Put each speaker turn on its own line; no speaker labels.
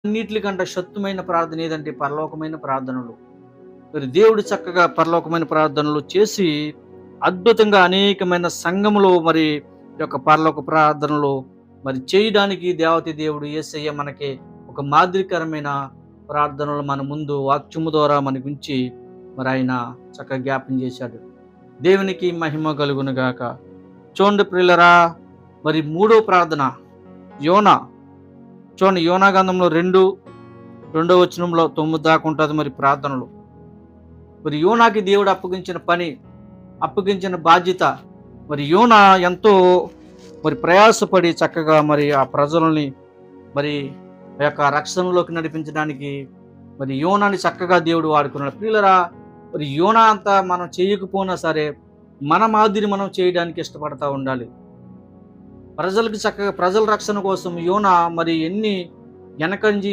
అన్నిట్లికంటే శక్తమైన ప్రార్థన ఏదంటే పరలోకమైన ప్రార్థనలు. మరి దేవుడు చక్కగా పరలోకమైన ప్రార్థనలు చేసి అద్భుతంగా అనేకమైన సంఘములో మరి ఈ యొక్క పరలోక ప్రార్థనలు మరి చేయడానికి దేవతి దేవుడు యేసయ్య మనకి ఒక మాదిరికరమైన ప్రార్థనలు మన ముందు వాక్యము ద్వారా మనకు ఉంచి మరి ఆయన చక్కగా జ్ఞాపం చేశాడు. దేవునికి మహిమ కలుగును గాక. చూడండి ప్రియులరా, మరి మూడో ప్రార్థన యోనా. చూడండి యోనా గ్రంథంలో రెండో వచనంలో 9 దాకా ఉంటుంది మరి ప్రార్థనలు. మరి యోనాకి దేవుడు అప్పగించిన పని, అప్పగించిన బాధ్యత, మరి యోనా ఎంతో మరి ప్రయాసపడి చక్కగా మరి ఆ ప్రజలని మరి ఆ యొక్క రక్షణలోకి నడిపించడానికి మరి యోనాని చక్కగా దేవుడు వాడుకున్నాడు. ప్రియులరా, మరి యోనా అంతా మనం చేయకపోయినా సరే మన మాదిరి మనం చేయడానికి ఇష్టపడతా ఉండాలి. ప్రజలకు చక్కగా ప్రజల రక్షణ కోసం యోనా మరి ఎన్ని వెనకంజి